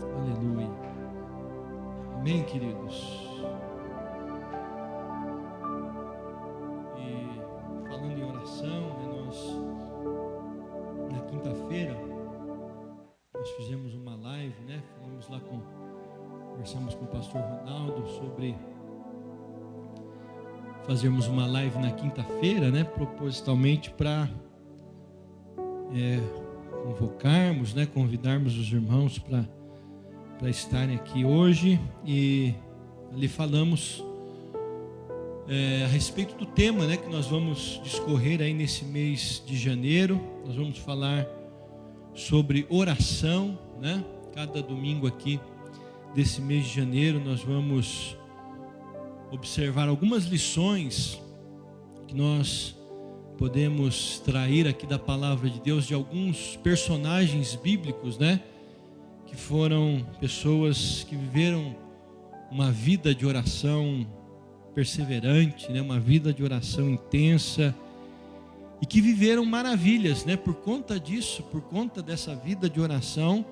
Aleluia. Amém, queridos? E falando em oração, na quinta-feira, nós fizemos uma live, falamos lá conversamos com o pastor Ronaldo sobre fazermos uma live na quinta-feira, propositalmente para convocarmos, convidarmos os irmãos para estarem aqui hoje. E ali falamos a respeito do tema, que nós vamos discorrer aí nesse mês de janeiro. Nós vamos falar sobre oração, Cada domingo aqui desse mês de janeiro nós vamos observar algumas lições que nós podemos extrair aqui da palavra de Deus de alguns personagens bíblicos, que foram pessoas que viveram uma vida de oração perseverante, uma vida de oração intensa, e que viveram maravilhas, por conta disso, por conta dessa vida de oração,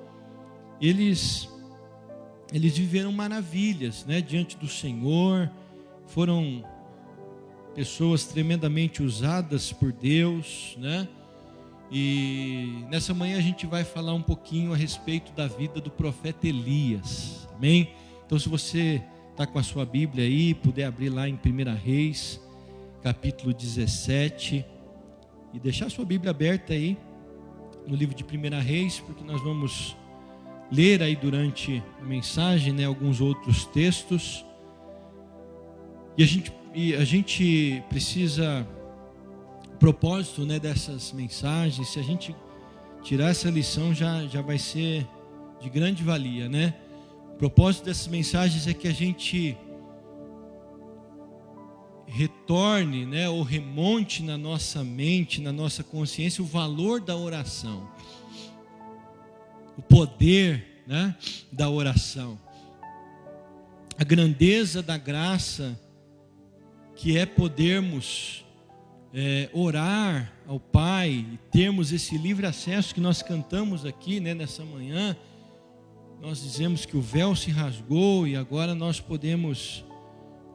eles viveram maravilhas, diante do Senhor. Foram pessoas tremendamente usadas por Deus, E nessa manhã a gente vai falar um pouquinho a respeito da vida do profeta Elias, amém? Então, se você está com a sua Bíblia aí, puder abrir lá em 1 Reis, capítulo 17, e deixar a sua Bíblia aberta aí, no livro de 1 Reis, porque nós vamos ler aí durante a mensagem, alguns outros textos, e a gente precisa, o propósito, dessas mensagens, se a gente tirar essa lição, já vai ser de grande valia, O propósito dessas mensagens é que a gente retorne, ou remonte na nossa mente, na nossa consciência, o valor da oração, o poder, da oração, a grandeza da graça que é podermos orar ao Pai, e termos esse livre acesso que nós cantamos aqui, nessa manhã. Nós dizemos que o véu se rasgou e agora nós podemos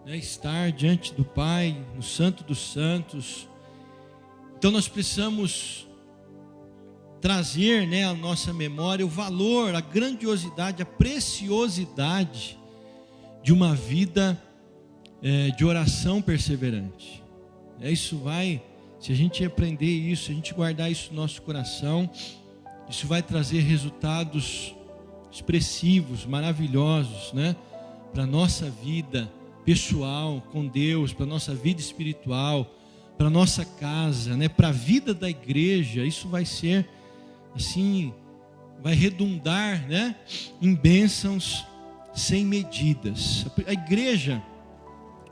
estar diante do Pai, no Santo dos Santos. Então nós precisamos trazer, à nossa memória o valor, a grandiosidade, a preciosidade de uma vida de oração perseverante. Isso vai, se a gente aprender isso, se a gente guardar isso no nosso coração, isso vai trazer resultados expressivos, maravilhosos, para a nossa vida pessoal com Deus, para a nossa vida espiritual, para a nossa casa, para a vida da igreja. Isso vai ser assim, vai redundar, em bênçãos sem medidas. A igreja,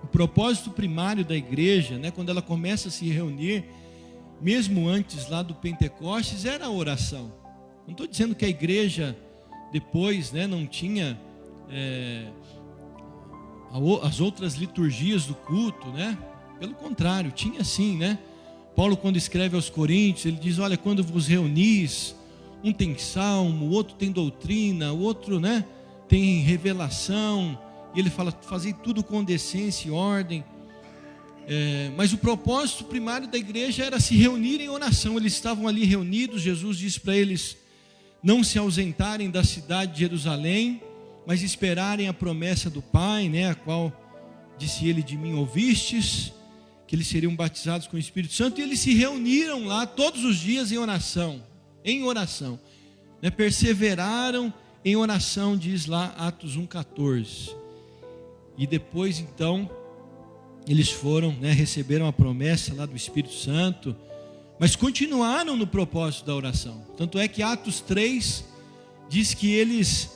o propósito primário da igreja, quando ela começa a se reunir, mesmo antes lá do Pentecostes, era a oração. Não estou dizendo que a igreja depois, não tinha as outras liturgias do culto, Pelo contrário, tinha sim, Paulo, quando escreve aos Coríntios, ele diz: olha, quando vos reunis, um tem salmo, o outro tem doutrina, o outro, tem revelação. E ele fala: fazei tudo com decência e ordem. Mas o propósito primário da igreja era se reunir em oração. Eles estavam ali reunidos. Jesus disse para eles não se ausentarem da cidade de Jerusalém, mas esperarem a promessa do Pai, a qual disse ele: de mim ouvistes, que eles seriam batizados com o Espírito Santo. E eles se reuniram lá todos os dias em oração, perseveraram em oração, diz lá Atos 1,14. E depois então eles foram, receberam a promessa lá do Espírito Santo, mas continuaram no propósito da oração. Tanto é que Atos 3 diz que eles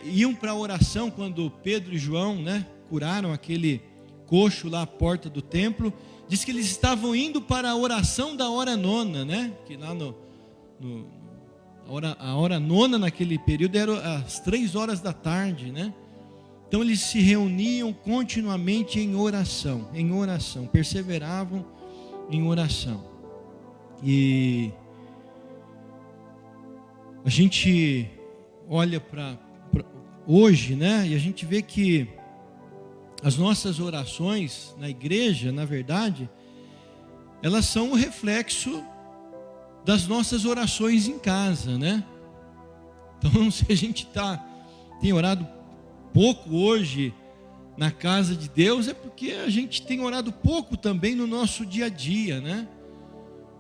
iam para a oração quando Pedro e João, curaram aquele coxo lá à porta do templo. Diz que eles estavam indo para a oração da hora nona, que lá a hora nona naquele período era às 3 horas da tarde, Então eles se reuniam continuamente em oração, perseveravam em oração. E a gente olha para hoje, né? E a gente vê que as nossas orações na igreja, na verdade, elas são o reflexo das nossas orações em casa, né? Então, se a gente tem orado pouco hoje na casa de Deus, é porque a gente tem orado pouco também no nosso dia a dia, né?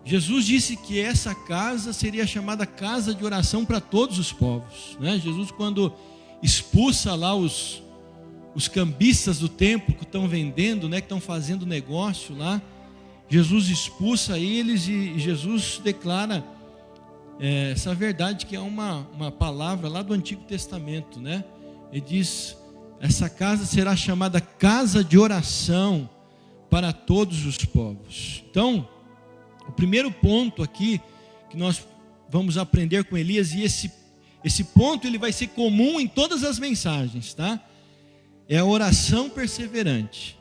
Jesus disse que essa casa seria chamada casa de oração para todos os povos, né? Jesus, quando expulsa lá os cambistas do templo que estão vendendo, né, que estão fazendo negócio lá, Jesus expulsa eles e Jesus declara essa verdade, que é uma palavra lá do Antigo Testamento, né? Ele diz: essa casa será chamada casa de oração para todos os povos. Então, o primeiro ponto aqui que nós vamos aprender com Elias, e esse ponto ele vai ser comum em todas as mensagens, tá? É a oração perseverante.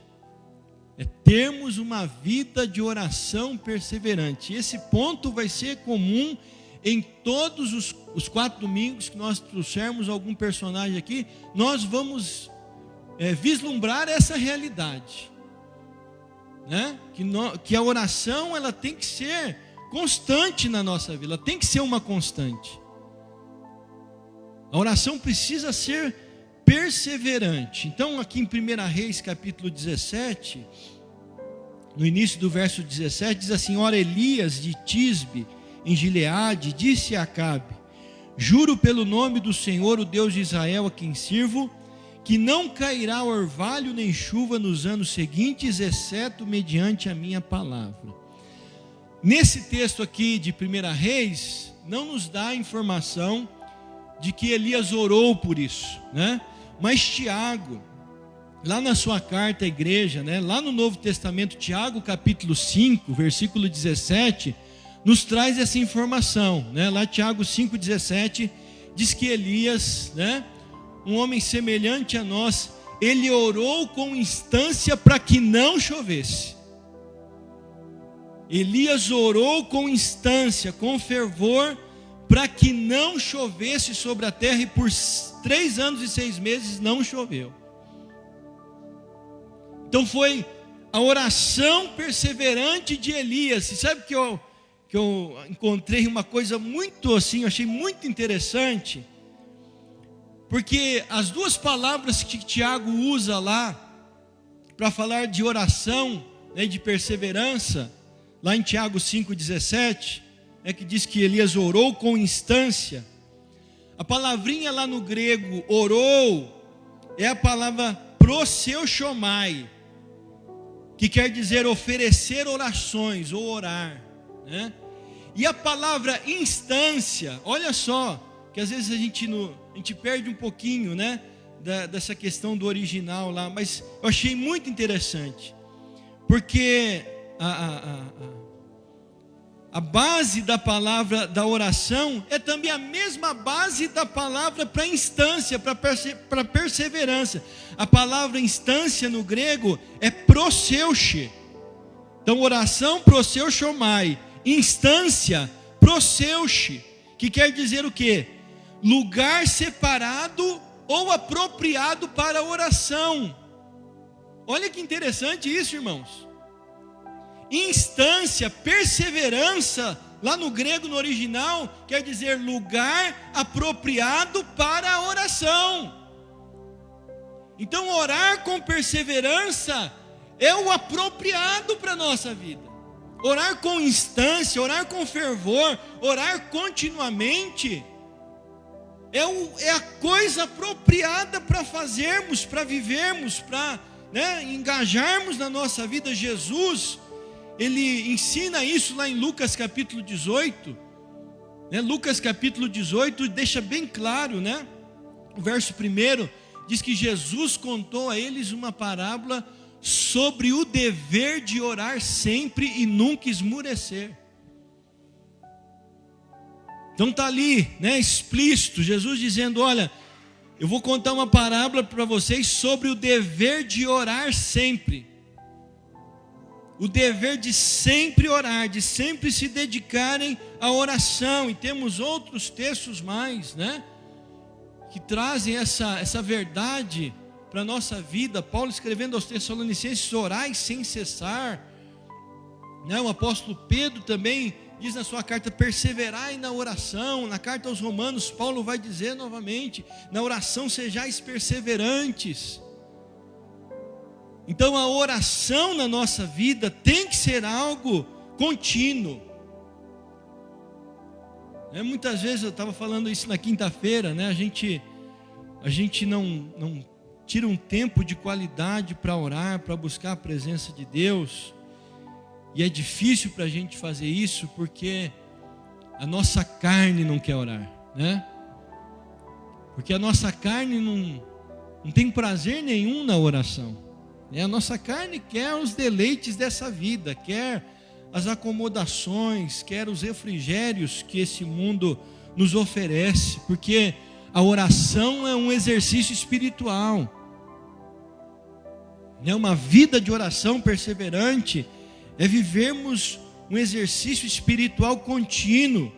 É termos uma vida de oração perseverante. E esse ponto vai ser comum em todos os 4 domingos que nós trouxermos algum personagem aqui. Nós vamos vislumbrar essa realidade, né? Que a oração ela tem que ser constante na nossa vida. Ela tem que ser uma constante. A oração precisa ser perseverante. Então, aqui em 1 Reis, capítulo 17, no início do verso 17, diz assim: ora, Elias de Tisbe, em Gileade, disse a Acabe: juro pelo nome do Senhor, o Deus de Israel, a quem sirvo, que não cairá orvalho nem chuva nos anos seguintes, exceto mediante a minha palavra. Nesse texto aqui de 1 Reis, não nos dá a informação de que Elias orou por isso, né? Mas Tiago, lá na sua carta à igreja, né, lá no Novo Testamento, Tiago capítulo 5, versículo 17, nos traz essa informação, né? Lá Tiago 5,17 diz que Elias, né, um homem semelhante a nós, ele orou com instância para que não chovesse. Elias orou com instância, com fervor, para que não chovesse sobre a terra, e por 3 anos e 6 meses não choveu. Então foi a oração perseverante de Elias. E sabe que eu encontrei uma coisa muito assim, eu achei muito interessante, porque as 2 palavras que Tiago usa lá para falar de oração, né, de perseverança, lá em Tiago 5,17, que diz que Elias orou com instância. A palavrinha lá no grego, orou, é a palavra proseuchomai, que quer dizer oferecer orações ou orar, né? E a palavra instância, olha só, que às vezes a gente perde um pouquinho, né, dessa questão do original lá, mas eu achei muito interessante, porque a base da palavra da oração é também a mesma base da palavra para instância, para perseverança. A palavra instância no grego é proseuche. Então, oração, proseuchomai. Instância, proseuche, que quer dizer o quê? Lugar separado ou apropriado para a oração. Olha que interessante isso, irmãos. Instância, perseverança, lá no grego, no original, quer dizer lugar apropriado para a oração. Então, orar com perseverança é o apropriado para a nossa vida. Orar com instância, orar com fervor, orar continuamente, é a coisa apropriada para fazermos, para vivermos, para, né, engajarmos na nossa vida. Jesus, ele ensina isso lá em Lucas capítulo 18, né? Lucas capítulo 18 deixa bem claro, né? O verso 1 diz que Jesus contou a eles uma parábola sobre o dever de orar sempre e nunca esmurecer. Então está ali, né, explícito, Jesus dizendo: olha, eu vou contar uma parábola para vocês sobre o dever de orar sempre. O dever de sempre orar, de sempre se dedicarem à oração. E temos outros textos mais, né, que trazem essa verdade para a nossa vida. Paulo escrevendo aos Tessalonicenses: orai sem cessar, né? O apóstolo Pedro também diz na sua carta: perseverai na oração. Na carta aos Romanos, Paulo vai dizer novamente: na oração sejais perseverantes. Então a oração na nossa vida tem que ser algo contínuo. Muitas vezes, eu estava falando isso na quinta-feira, né? A gente não tira um tempo de qualidade para orar, para buscar a presença de Deus. E é difícil para a gente fazer isso porque a nossa carne não quer orar, né? Porque a nossa carne não tem prazer nenhum na oração. A nossa carne quer os deleites dessa vida, quer as acomodações, quer os refrigérios que esse mundo nos oferece, porque a oração é um exercício espiritual. Uma vida de oração perseverante é vivermos um exercício espiritual contínuo.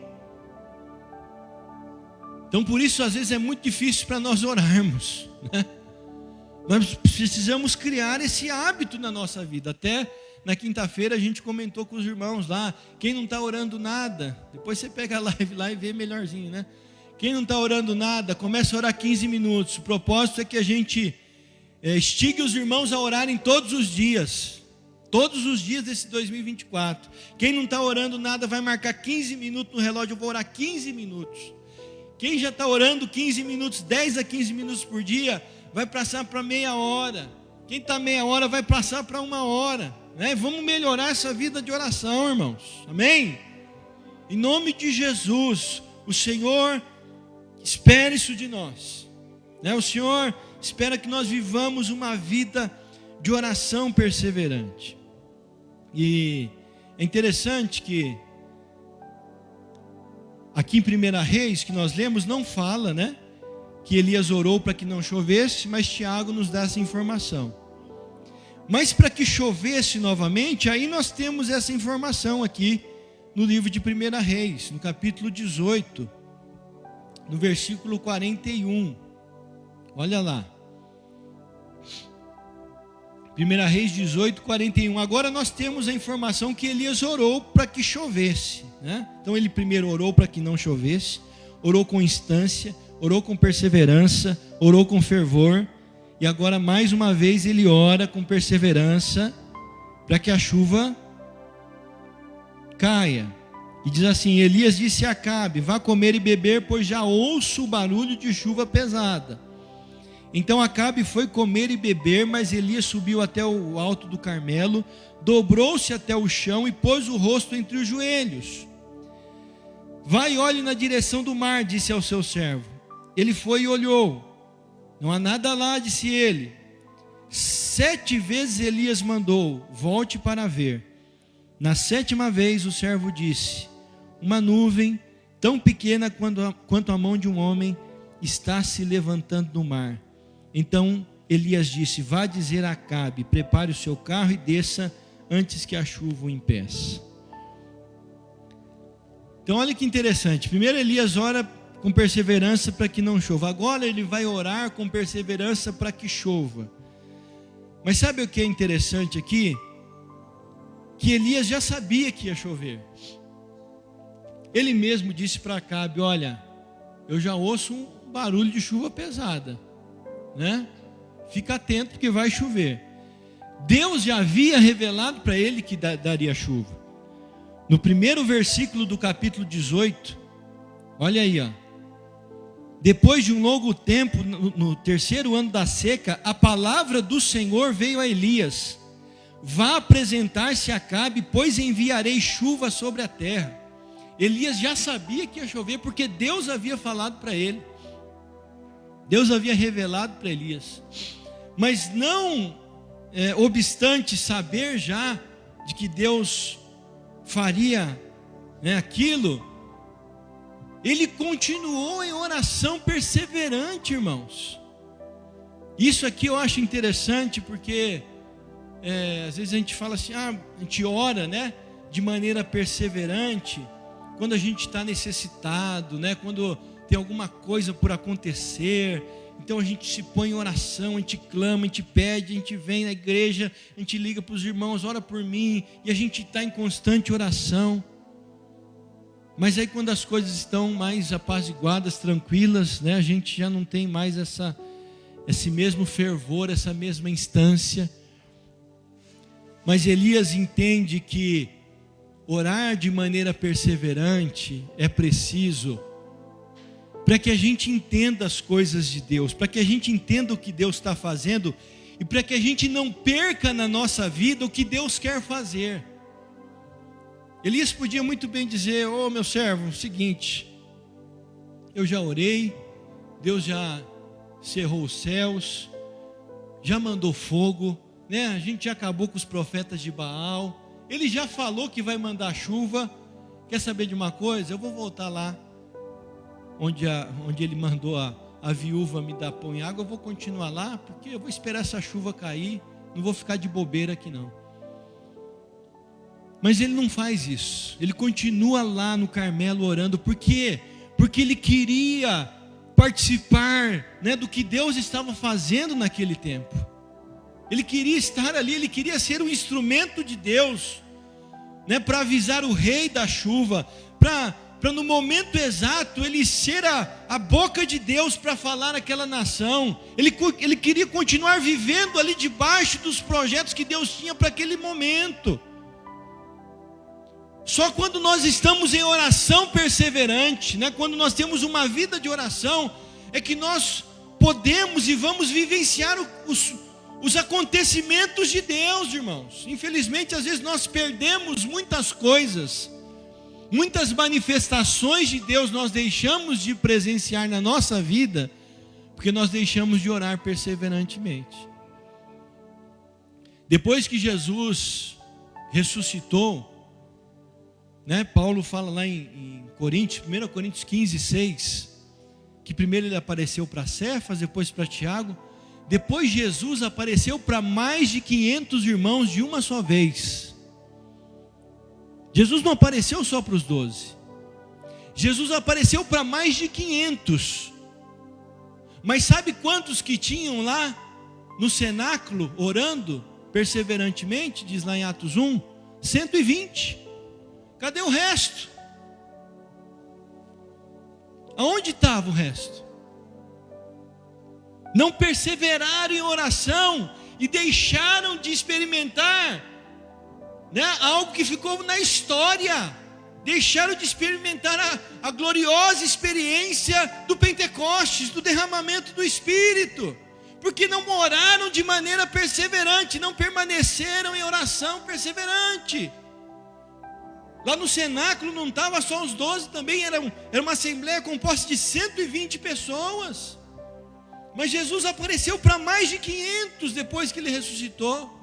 Então por isso às vezes é muito difícil para nós orarmos, né? Nós precisamos criar esse hábito na nossa vida. Até na quinta-feira a gente comentou com os irmãos lá: quem não está orando nada, depois você pega a live lá e vê melhorzinho, né? Quem não está orando nada, começa a orar 15 minutos. O propósito é que a gente instigue os irmãos a orarem todos os dias desse 2024. Quem não está orando nada vai marcar 15 minutos no relógio: eu vou orar 15 minutos. Quem já está orando 15 minutos, 10 a 15 minutos por dia, vai passar para meia hora. Quem está meia hora vai passar para 1 hora, né? Vamos melhorar essa vida de oração, irmãos, amém? Em nome de Jesus. O Senhor espera isso de nós, né? O Senhor espera que nós vivamos uma vida de oração perseverante. E é interessante que aqui em 1 Reis, que nós lemos, não fala, né, que Elias orou para que não chovesse, mas Tiago nos dá essa informação. Mas para que chovesse novamente, aí nós temos essa informação aqui no livro de 1 Reis, no capítulo 18, no versículo 41. Olha lá. 1 Reis 18, 41. Agora nós temos a informação que Elias orou para que chovesse, né? Então ele primeiro orou para que não chovesse, orou com instância, orou com perseverança, orou com fervor, e agora mais uma vez ele ora com perseverança para que a chuva caia. E diz assim: Elias disse a Acabe: vá comer e beber, pois já ouço o barulho de chuva pesada. Então Acabe foi comer e beber, mas Elias subiu até o alto do Carmelo, dobrou-se até o chão e pôs o rosto entre os joelhos. Vai e olhe na direção do mar, disse ao seu servo. Ele foi e olhou. Não há nada lá, disse ele. 7 vezes Elias mandou: volte para ver. Na 7ª vez o servo disse: uma nuvem tão pequena quanto a mão de um homem está se levantando no mar. Então Elias disse: vá dizer a Acabe: prepare o seu carro e desça antes que a chuva o impeça. Então olha que interessante. Primeiro Elias ora com perseverança para que não chova. Agora ele vai orar com perseverança para que chova. Mas sabe o que é interessante aqui? Que Elias já sabia que ia chover. Ele mesmo disse para Acabe: olha, eu já ouço um barulho de chuva pesada, né? Fica atento porque vai chover. Deus já havia revelado para ele que daria chuva. No primeiro versículo do capítulo 18, olha aí, ó. Depois de um longo tempo, no 3º ano da seca, a palavra do Senhor veio a Elias: vá apresentar-se a Acabe, pois enviarei chuva sobre a terra. Elias já sabia que ia chover, porque Deus havia falado para ele. Deus havia revelado para Elias. Mas não obstante saber já de que Deus faria, né, aquilo, ele continuou em oração perseverante, irmãos. Isso aqui eu acho interessante, porque às vezes a gente fala assim, a gente ora, né, de maneira perseverante, quando a gente está necessitado, né, quando tem alguma coisa por acontecer. Então a gente se põe em oração, a gente clama, a gente pede, a gente vem na igreja, a gente liga para os irmãos, ora por mim, e a gente está em constante oração. Mas aí quando as coisas estão mais apaziguadas, tranquilas, né, a gente já não tem mais esse mesmo fervor, essa mesma instância. Mas Elias entende que orar de maneira perseverante é preciso para que a gente entenda as coisas de Deus, para que a gente entenda o que Deus está fazendo e para que a gente não perca na nossa vida o que Deus quer fazer. Elias podia muito bem dizer: ô meu servo, seguinte, eu já orei, Deus já cerrou os céus, já mandou fogo, né? A gente já acabou com os profetas de Baal, ele já falou que vai mandar chuva. Quer saber de uma coisa? Eu vou voltar lá onde ele mandou a viúva me dar pão e água. Eu vou continuar lá, porque eu vou esperar essa chuva cair, não vou ficar de bobeira aqui não. Mas ele não faz isso, ele continua lá no Carmelo orando. Por quê? Porque ele queria participar, né, do que Deus estava fazendo naquele tempo. Ele queria estar ali, ele queria ser um instrumento de Deus, né, para avisar o rei da chuva, para no momento exato ele ser a boca de Deus para falar àquela nação. Ele queria continuar vivendo ali debaixo dos projetos que Deus tinha para aquele momento. Só quando nós estamos em oração perseverante, né, quando nós temos uma vida de oração, é que nós podemos e vamos vivenciar os acontecimentos de Deus, irmãos. Infelizmente, às vezes nós perdemos muitas coisas, muitas manifestações de Deus nós deixamos de presenciar na nossa vida, porque nós deixamos de orar perseverantemente. Depois que Jesus ressuscitou, né, Paulo fala lá em Coríntios, 1 Coríntios 15, 6, que primeiro ele apareceu para Cefas, depois para Tiago, depois Jesus apareceu para mais de 500 irmãos de uma só vez. Jesus não apareceu só para os 12, Jesus apareceu para mais de 500. Mas sabe quantos que tinham lá no cenáculo orando perseverantemente? Diz lá em Atos 1, 120. Cadê o resto? Aonde estava o resto? Não perseveraram em oração e deixaram de experimentar, né, algo que ficou na história. Deixaram de experimentar a gloriosa experiência do Pentecostes, do derramamento do Espírito, porque não oraram de maneira perseverante, não permaneceram em oração perseverante. Lá no cenáculo não estava só os 12, também era uma assembleia composta de 120 pessoas. Mas Jesus apareceu para mais de 500 depois que ele ressuscitou.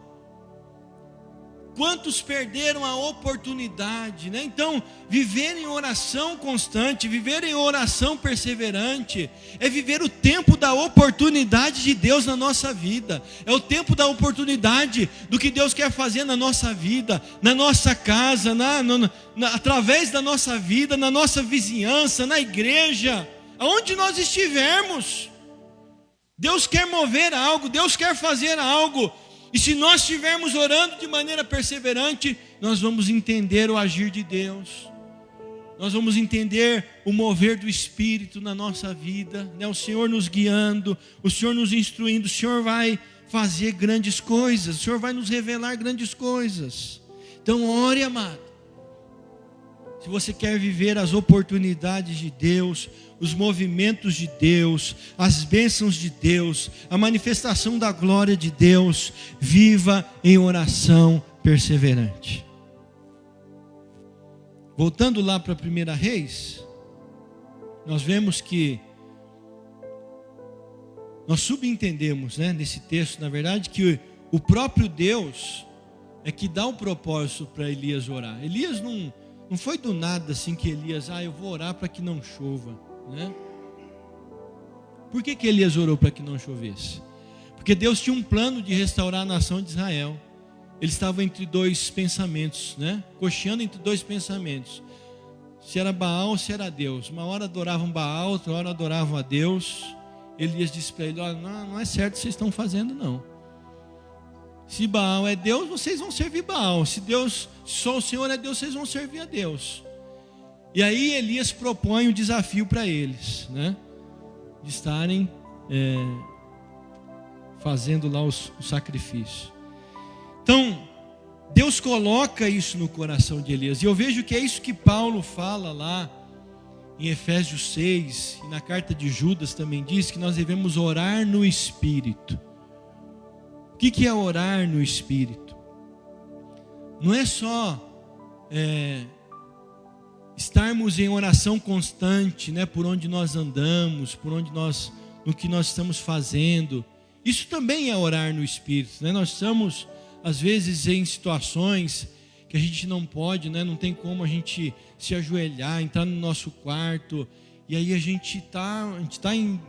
Quantos perderam a oportunidade, né? Então, viver em oração constante, viver em oração perseverante, é viver o tempo da oportunidade de Deus na nossa vida. É o tempo da oportunidade do que Deus quer fazer na nossa vida, na nossa casa, através da nossa vida, na nossa vizinhança, na igreja, aonde nós estivermos. Deus quer mover algo, Deus quer fazer algo. E se nós estivermos orando de maneira perseverante, nós vamos entender o agir de Deus. Nós vamos entender o mover do Espírito na nossa vida, né? O Senhor nos guiando, o Senhor nos instruindo. O Senhor vai fazer grandes coisas, o Senhor vai nos revelar grandes coisas. Então ore, amado. Se você quer viver as oportunidades de Deus, os movimentos de Deus, as bênçãos de Deus, a manifestação da glória de Deus, viva em oração perseverante. Voltando lá para a 1 Reis, nós vemos que nós subentendemos, né, nesse texto, na verdade, que o próprio Deus é que dá o propósito para Elias orar. Elias não foi do nada assim que Elias, eu vou orar para que não chova, né? Por que Elias orou para que não chovesse? Porque Deus tinha um plano de restaurar a nação de Israel. Ele estava entre dois pensamentos, né? Cocheando entre dois pensamentos. se era Baal ou se era Deus. Uma hora adoravam Baal, outra hora adoravam a Deus. Elias disse para ele: olha, não é certo o que vocês estão fazendo, não. Se Baal é Deus, vocês vão servir Baal. Se só o Senhor é Deus, vocês vão servir a Deus. E aí Elias propõe um desafio para eles, né? De estarem fazendo lá o sacrifício. Então, Deus coloca isso no coração de Elias. E eu vejo que é isso que Paulo fala lá em Efésios 6. E na carta de Judas também diz que nós devemos orar no Espírito. O que é orar no Espírito? Não é só estarmos em oração constante, né, por onde nós andamos, no que nós estamos fazendo. Isso também é orar no Espírito, né? Nós estamos, às vezes, em situações que a gente não pode, né? Não tem como a gente se ajoelhar, entrar no nosso quarto, e aí a gente está em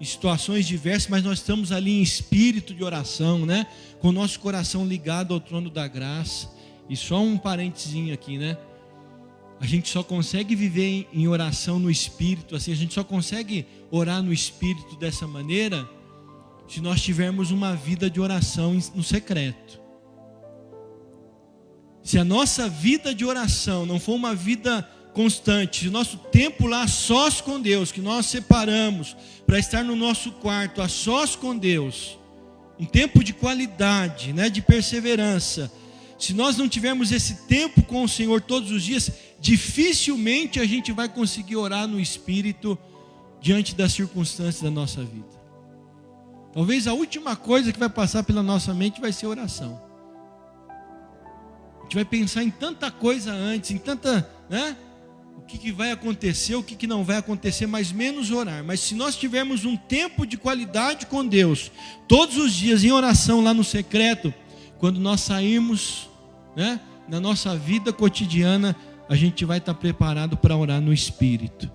situações diversas, mas nós estamos ali em espírito de oração, né? Com o nosso coração ligado ao trono da graça. E só um parentezinho aqui, né? A gente só consegue viver em oração no Espírito, assim, a gente só consegue orar no Espírito dessa maneira se nós tivermos uma vida de oração no secreto. Se a nossa vida de oração não for uma vida constante, se o nosso tempo lá a sós com Deus, que nós separamos para estar no nosso quarto a sós com Deus, um tempo de qualidade, né, de perseverança, se nós não tivermos esse tempo com o Senhor todos os dias, dificilmente a gente vai conseguir orar no Espírito diante das circunstâncias da nossa vida. Talvez a última coisa que vai passar pela nossa mente vai ser oração. A gente vai pensar em tanta coisa antes, em tanta, né? O que vai acontecer, o que não vai acontecer, mas menos orar. Mas se nós tivermos um tempo de qualidade com Deus, todos os dias em oração lá no secreto, quando nós sairmos, né, na nossa vida cotidiana, a gente vai estar preparado para orar no Espírito.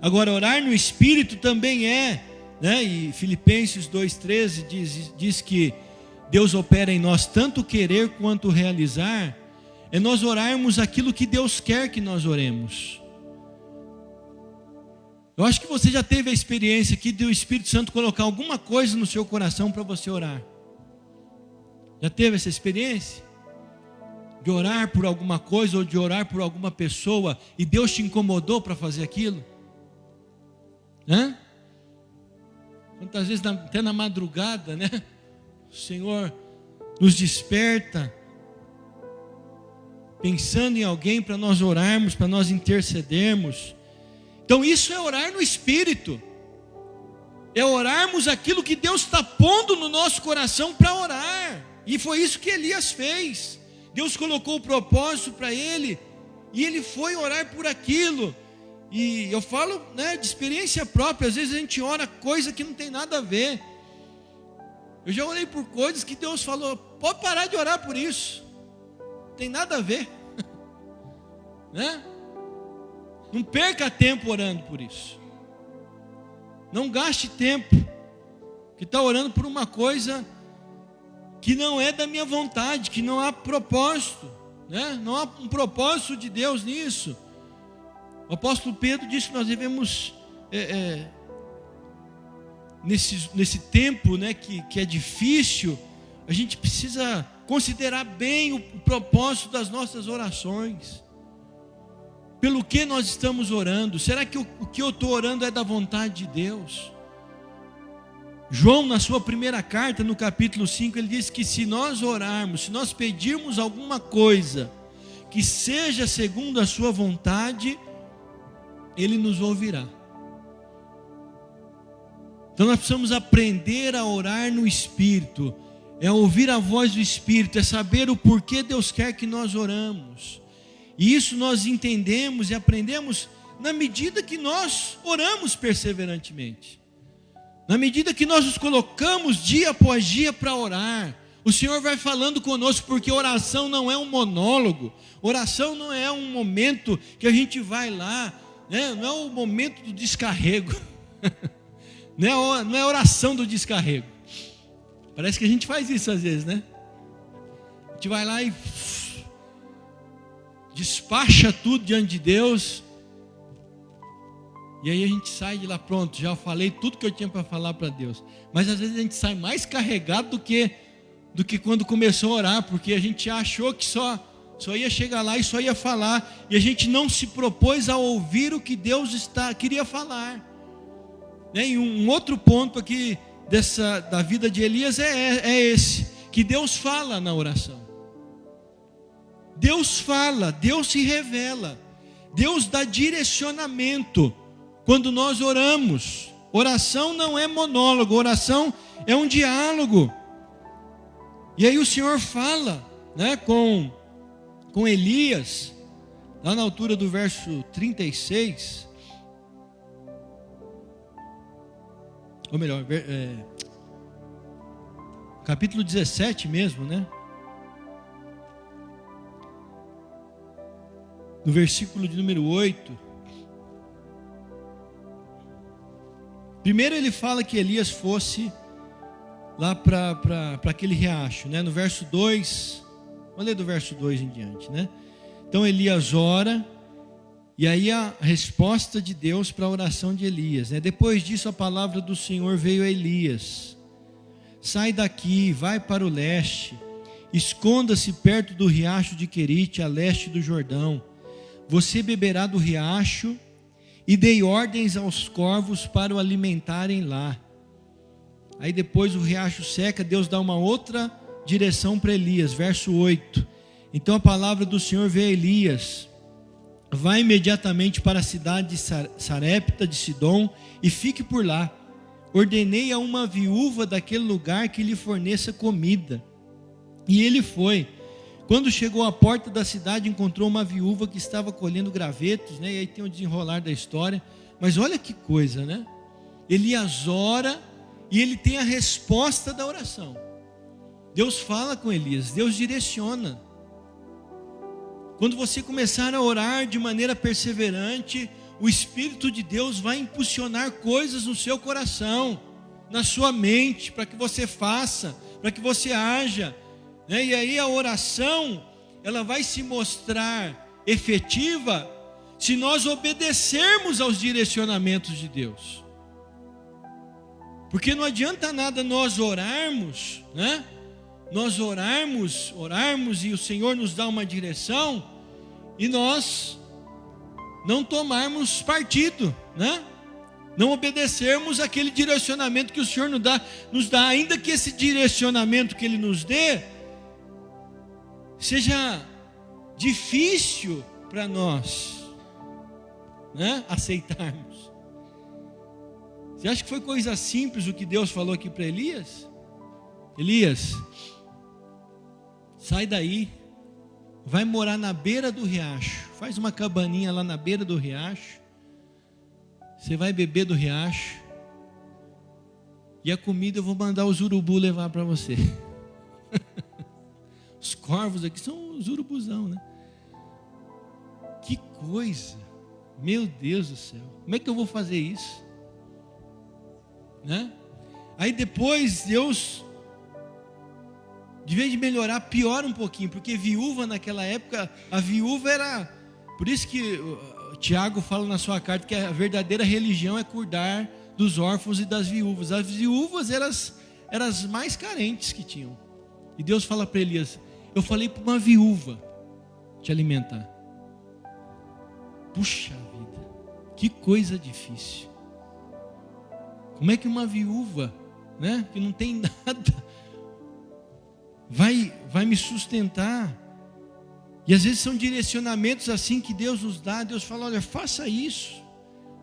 Agora, orar no Espírito também né, e Filipenses 2,13 diz que Deus opera em nós tanto querer quanto realizar, é nós orarmos aquilo que Deus quer que nós oremos. Eu acho que você já teve a experiência aqui do Espírito Santo colocar alguma coisa no seu coração para você orar. Já teve essa experiência? De orar por alguma coisa ou de orar por alguma pessoa e Deus te incomodou para fazer aquilo? Hã? Quantas vezes até na madrugada, né? O Senhor nos desperta pensando em alguém para nós orarmos, para nós intercedermos. Então isso é orar no Espírito. É orarmos aquilo que Deus está pondo no nosso coração para orar. E foi isso que Elias fez. Deus colocou o propósito para ele e ele foi orar por aquilo. E eu falo, né, de experiência própria. Às vezes a gente ora coisa que não tem nada a ver. Eu já orei por coisas que Deus falou: pode parar de orar por isso, não tem nada a ver. Né? Não perca tempo orando por isso. Não gaste tempo que está orando por uma coisa que não é da minha vontade, que não há propósito, né? Não há um propósito de Deus nisso. O apóstolo Pedro disse que nós devemos nesse tempo, né, que é difícil, a gente precisa considerar bem o propósito das nossas orações. Pelo que nós estamos orando? Será que o que eu estou orando é da vontade de Deus? João, na sua primeira carta, no capítulo 5, ele diz que se nós orarmos, se nós pedirmos alguma coisa que seja segundo a sua vontade, Ele nos ouvirá. Então nós precisamos aprender a orar no Espírito, é ouvir a voz do Espírito, é saber o porquê Deus quer que nós oramos. E isso nós entendemos e aprendemos na medida que nós oramos perseverantemente. Na medida que nós nos colocamos dia após dia para orar, o Senhor vai falando conosco, porque oração não é um monólogo, oração não é um momento que a gente vai lá, né? Não é o momento do descarrego, não é oração do descarrego. Parece que a gente faz isso às vezes, né? A gente vai lá e despacha tudo diante de Deus, e aí a gente sai de lá, pronto, já falei tudo que eu tinha para falar para Deus. Mas às vezes a gente sai mais carregado do que quando começou a orar, porque a gente achou que só ia chegar lá e só ia falar, e a gente não se propôs a ouvir o que Deus queria falar. E um outro ponto aqui da vida de Elias é esse, que Deus fala na oração. Deus fala, Deus se revela, Deus dá direcionamento quando nós oramos. Oração não é monólogo, oração é um diálogo. E aí o Senhor fala, né, com Elias, lá na altura do verso 36, ou melhor, capítulo 17 mesmo, né? No versículo de número 8. Primeiro ele fala que Elias fosse lá para aquele riacho, né? No verso 2, vamos ler do verso 2 em diante, né? Então Elias ora, e aí a resposta de Deus para a oração de Elias, né? Depois disso a palavra do Senhor veio a Elias: sai daqui, vai para o leste, esconda-se perto do riacho de Querite, a leste do Jordão. Você beberá do riacho, e dei ordens aos corvos para o alimentarem lá. Aí depois o riacho seca, Deus dá uma outra direção para Elias, verso 8. Então a palavra do Senhor veio a Elias: vai imediatamente para a cidade de Sarepta de Sidom e fique por lá. Ordenei a uma viúva daquele lugar que lhe forneça comida. E ele foi. Quando chegou à porta da cidade, encontrou uma viúva que estava colhendo gravetos, né? E aí tem o desenrolar da história. Mas olha que coisa, né? Elias ora e ele tem a resposta da oração. Deus fala com Elias, Deus direciona. Quando você começar a orar de maneira perseverante, o Espírito de Deus vai impulsionar coisas no seu coração, na sua mente, para que você faça, para que você haja. E aí a oração, ela vai se mostrar efetiva se nós obedecermos aos direcionamentos de Deus. Porque não adianta nada nós orarmos, né? Nós orarmos e o Senhor nos dá uma direção e nós não tomarmos partido, né? Não obedecermos aquele direcionamento que o Senhor nos dá, ainda que esse direcionamento que Ele nos dê seja difícil para nós, né, aceitarmos. Você acha que foi coisa simples o que Deus falou aqui para Elias? Elias, sai daí, vai morar na beira do riacho, faz uma cabaninha lá na beira do riacho, você vai beber do riacho, e a comida eu vou mandar os urubu levar para você. Os corvos aqui são os urubuzão, né? Que coisa, meu Deus do céu, como é que eu vou fazer isso? Né? Aí depois Deus, de vez de melhorar, piora um pouquinho, porque viúva naquela época, a viúva era, por isso que o Tiago fala na sua carta que a verdadeira religião é cuidar dos órfãos e das viúvas. As viúvas eram as mais carentes que tinham. E Deus fala para Elias: eu falei para uma viúva te alimentar. Puxa vida, que coisa difícil. Como é que uma viúva, né, que não tem nada, vai me sustentar? E às vezes são direcionamentos assim que Deus nos dá. Deus fala: olha, faça isso.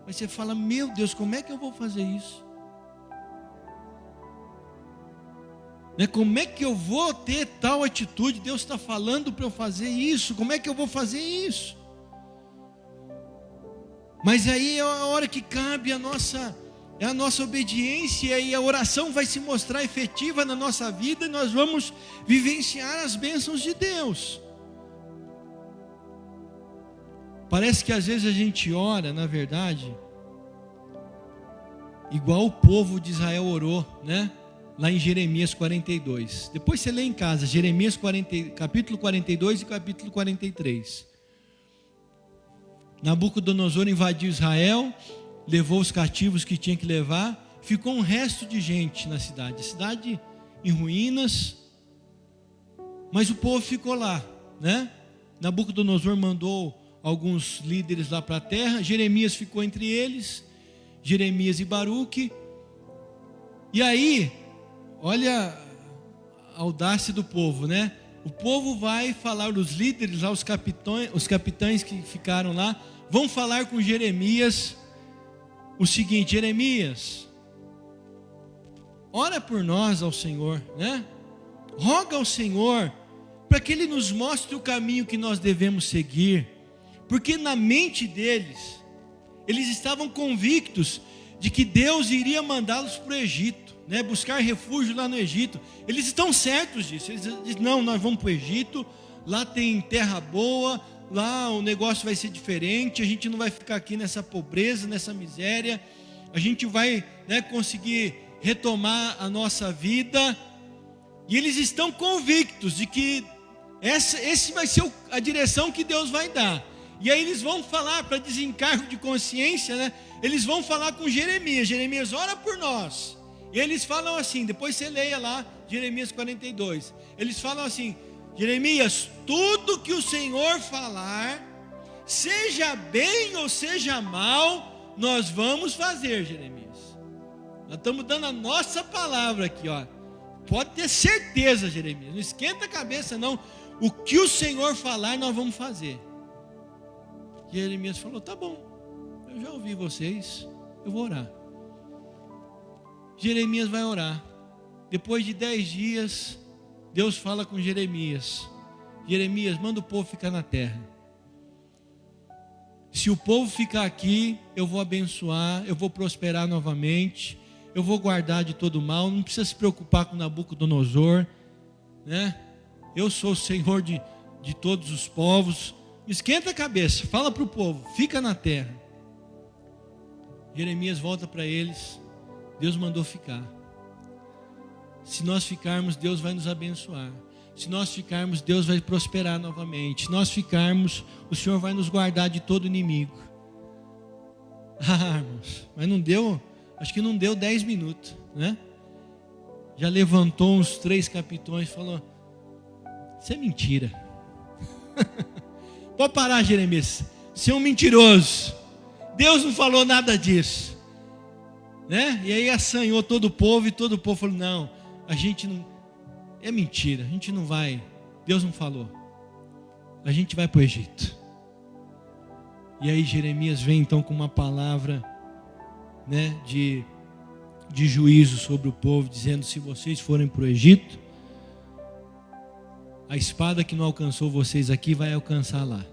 Aí você fala: meu Deus, como é que eu vou fazer isso? Como é que eu vou ter tal atitude? Deus está falando para eu fazer isso. Como é que eu vou fazer isso? Mas aí é a hora que cabe a nossa obediência, e a oração vai se mostrar efetiva na nossa vida, e nós vamos vivenciar as bênçãos de Deus. Parece que às vezes a gente ora, na verdade, igual o povo de Israel orou, né? Lá em Jeremias 42. Depois você lê em casa, Jeremias capítulo 42 e capítulo 43. Nabucodonosor invadiu Israel, levou os cativos que tinha que levar, ficou um resto de gente na cidade, a cidade em ruínas, mas o povo ficou lá, né? Nabucodonosor mandou alguns líderes lá para a terra, Jeremias ficou entre eles, Jeremias e Baruque. E aí, olha a audácia do povo, né? O povo vai falar, os líderes lá, os capitães que ficaram lá, vão falar com Jeremias o seguinte: Jeremias, ora por nós ao Senhor, né? Roga ao Senhor para que Ele nos mostre o caminho que nós devemos seguir, porque na mente deles, eles estavam convictos de que Deus iria mandá-los para o Egito, né? Buscar refúgio lá no Egito. Eles estão certos disso. Eles dizem: não, nós vamos para o Egito, lá tem terra boa, lá o negócio vai ser diferente, a gente não vai ficar aqui nessa pobreza, nessa miséria, a gente vai, né, conseguir retomar a nossa vida. E eles estão convictos de que esse vai ser a direção que Deus vai dar. E aí eles vão falar, para desencargo de consciência, né? Eles vão falar com Jeremias: Jeremias, ora por nós. E eles falam assim, depois você leia lá Jeremias 42. Eles falam assim: Jeremias, tudo que o Senhor falar, seja bem ou seja mal, nós vamos fazer, Jeremias. Nós estamos dando a nossa palavra aqui, ó. Pode ter certeza, Jeremias, não esquenta a cabeça não. O que o Senhor falar, nós vamos fazer. Jeremias falou: tá bom, eu já ouvi vocês, eu vou orar. Jeremias vai orar. Depois de 10 dias, Deus fala com Jeremias: Jeremias, manda o povo ficar na terra. Se o povo ficar aqui, eu vou abençoar, eu vou prosperar novamente, eu vou guardar de todo mal. Não precisa se preocupar com Nabucodonosor, né? Eu sou o Senhor de todos os povos. Esquenta a cabeça, fala para o povo, fica na terra. Jeremias volta para eles: Deus mandou ficar. Se nós ficarmos, Deus vai nos abençoar. Se nós ficarmos, Deus vai prosperar novamente. Se nós ficarmos, o Senhor vai nos guardar de todo inimigo. Ah, irmãos, mas não deu, acho que não deu 10 minutos, né? Já levantou uns 3 capitões e falou: isso é mentira. Pode parar, Jeremias, você é um mentiroso. Deus não falou nada disso, né? E aí assanhou todo o povo, e todo o povo falou: não, a gente não, é mentira, a gente não vai, Deus não falou, a gente vai para o Egito. E aí Jeremias vem então com uma palavra, né, de juízo sobre o povo, dizendo: se vocês forem para o Egito, a espada que não alcançou vocês aqui vai alcançar lá.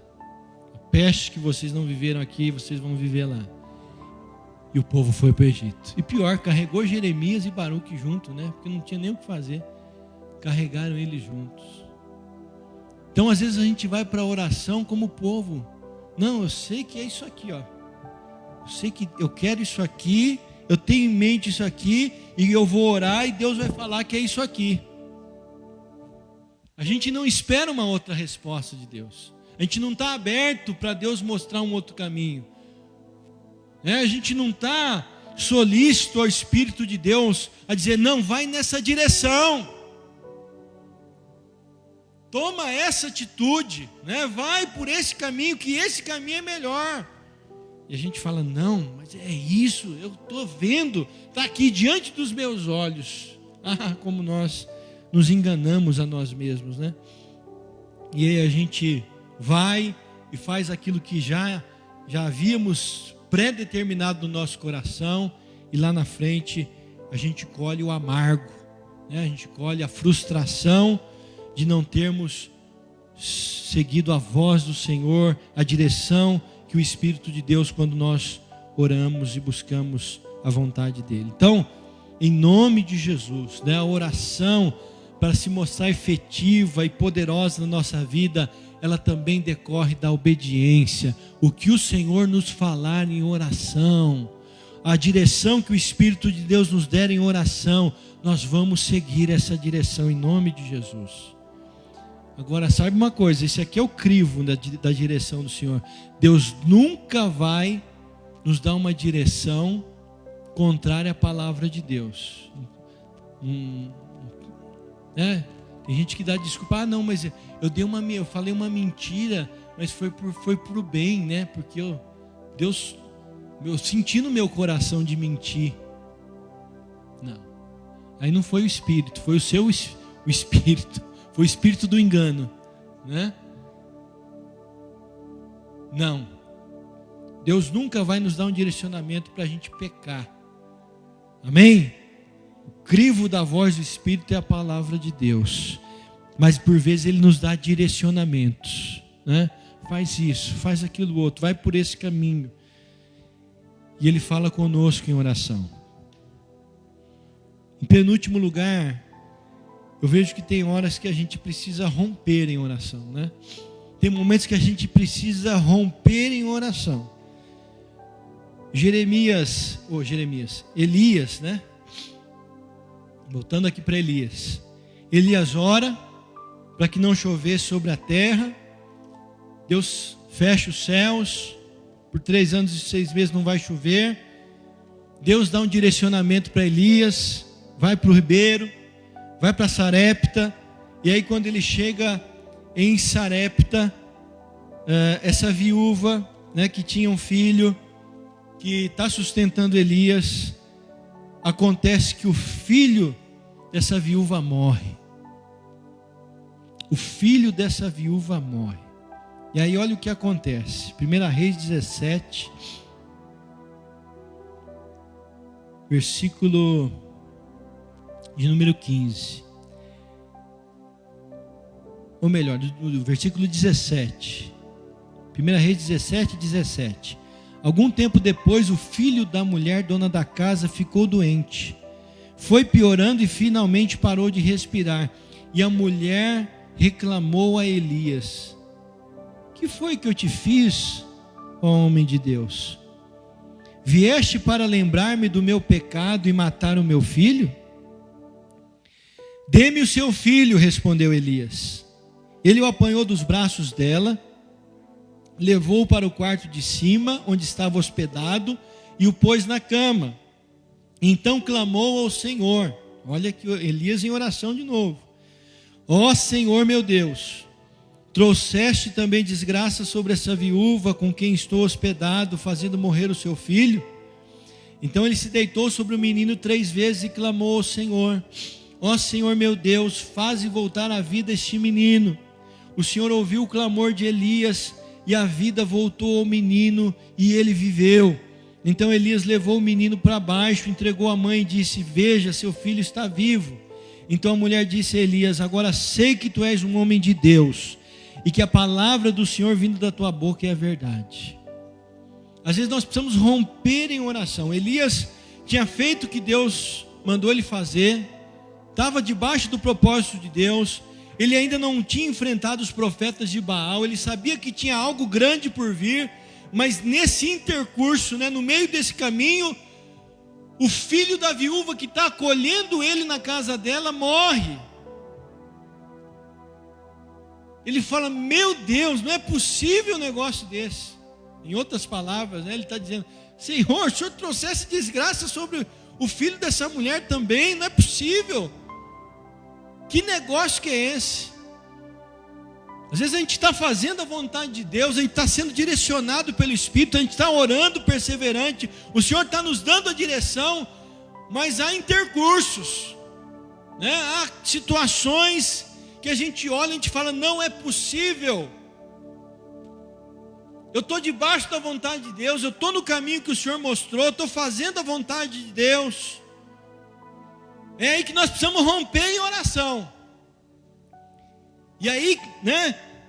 A peste que vocês não viveram aqui, vocês vão viver lá. E o povo foi para o Egito. E pior, carregou Jeremias e Baruque junto, né? Porque não tinha nem o que fazer. Carregaram eles juntos. Então, às vezes a gente vai para a oração como o povo. Não, eu sei que é isso aqui, ó. Eu sei que eu quero isso aqui, eu tenho em mente isso aqui, e eu vou orar e Deus vai falar que é isso aqui. A gente não espera uma outra resposta de Deus. A gente não está aberto para Deus mostrar um outro caminho. A gente não está solícito ao Espírito de Deus a dizer: não, vai nessa direção. Toma essa atitude, né? Vai por esse caminho, que esse caminho é melhor. E a gente fala: não, mas é isso, eu estou vendo, está aqui diante dos meus olhos. Ah, como nós nos enganamos a nós mesmos, né? E aí a gente vai e faz aquilo que já havíamos pré-determinado no nosso coração, e lá na frente a gente colhe o amargo, né? A gente colhe a frustração de não termos seguido a voz do Senhor, a direção que o Espírito de Deus, quando nós oramos e buscamos a vontade dEle. Então, em nome de Jesus, né, a oração, para se mostrar efetiva e poderosa na nossa vida, ela também decorre da obediência. O que o Senhor nos falar em oração, a direção que o Espírito de Deus nos der em oração, nós vamos seguir essa direção em nome de Jesus. Agora, sabe uma coisa, esse aqui é o crivo da direção do Senhor. Deus nunca vai nos dar uma direção contrária à palavra de Deus. Tem gente que dá desculpa, não, mas eu falei uma mentira, mas foi pro bem, né? Porque eu senti no meu coração de mentir. Não. Aí não foi o Espírito, foi o Espírito. Foi o espírito do engano, né? Não. Deus nunca vai nos dar um direcionamento para a gente pecar. Amém? O crivo da voz do Espírito é a palavra de Deus. Mas por vezes Ele nos dá direcionamentos, né? Faz isso, faz aquilo outro, vai por esse caminho. E Ele fala conosco em oração. Em penúltimo lugar, eu vejo que tem horas que a gente precisa romper em oração, né? Tem momentos que a gente precisa romper em oração. Elias, né? Voltando aqui para Elias. Elias ora para que não chovesse sobre a terra. Deus fecha os céus. Por 3 anos e 6 meses não vai chover. Deus dá um direcionamento para Elias. Vai para o ribeiro. Vai para Sarepta, e aí quando ele chega em Sarepta, essa viúva, né, que tinha um filho, que está sustentando Elias, acontece que o filho dessa viúva morre. O filho dessa viúva morre. E aí olha o que acontece. 1 Reis 17, versículo de número 15, ou melhor, do versículo 17, 1 Reis 17. Algum tempo depois, o filho da mulher, dona da casa, ficou doente, foi piorando e finalmente parou de respirar, e a mulher reclamou a Elias: que foi que eu te fiz, ó homem de Deus? Vieste para lembrar-me do meu pecado e matar o meu filho? Dê-me o seu filho, respondeu Elias. Ele o apanhou dos braços dela, levou-o para o quarto de cima, onde estava hospedado, e o pôs na cama. Então clamou ao Senhor. Olha aqui Elias em oração de novo. Ó Senhor meu Deus, trouxeste também desgraça sobre essa viúva com quem estou hospedado, fazendo morrer o seu filho? Então ele se deitou sobre o menino 3 vezes e clamou ao Senhor: ó Senhor meu Deus, faze voltar à vida este menino. O Senhor ouviu o clamor de Elias, e a vida voltou ao menino, e ele viveu. Então Elias levou o menino para baixo, entregou a mãe e disse: veja, seu filho está vivo. Então a mulher disse a Elias: agora sei que tu és um homem de Deus, e que a palavra do Senhor vindo da tua boca é a verdade. Às vezes nós precisamos romper em oração. Elias tinha feito o que Deus mandou ele fazer, estava debaixo do propósito de Deus. Ele ainda não tinha enfrentado os profetas de Baal. Ele sabia que tinha algo grande por vir, mas nesse intercurso, no meio desse caminho, o filho da viúva que está acolhendo ele na casa dela morre. Ele fala: meu Deus, não é possível um negócio desse. Em outras palavras, ele está dizendo: Senhor, o Senhor trouxesse desgraça sobre o filho dessa mulher também, não é possível. Que negócio que é esse? Às vezes a gente está fazendo a vontade de Deus, a gente está sendo direcionado pelo Espírito, a gente está orando perseverante, o Senhor está nos dando a direção, mas há intercursos, há situações que a gente olha e a gente fala: não é possível. Eu estou debaixo da vontade de Deus, eu estou no caminho que o Senhor mostrou, estou fazendo a vontade de Deus. É aí que nós precisamos romper em oração. E aí,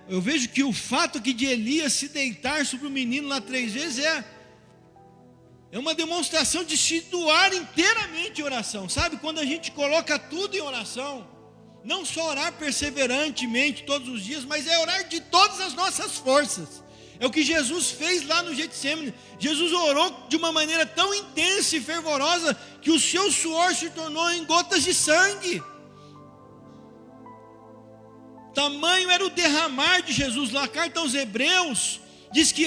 eu vejo que o fato aqui de Elias se deitar sobre o menino lá 3 vezes é uma demonstração de se doar inteiramente em oração. Sabe, quando a gente coloca tudo em oração, não só orar perseverantemente todos os dias, mas é orar de todas as nossas forças. É o que Jesus fez lá no Getsêmani. Jesus orou de uma maneira tão intensa e fervorosa que o seu suor se tornou em gotas de sangue. Tamanho era o derramar de Jesus. Lá, a carta aos Hebreus diz que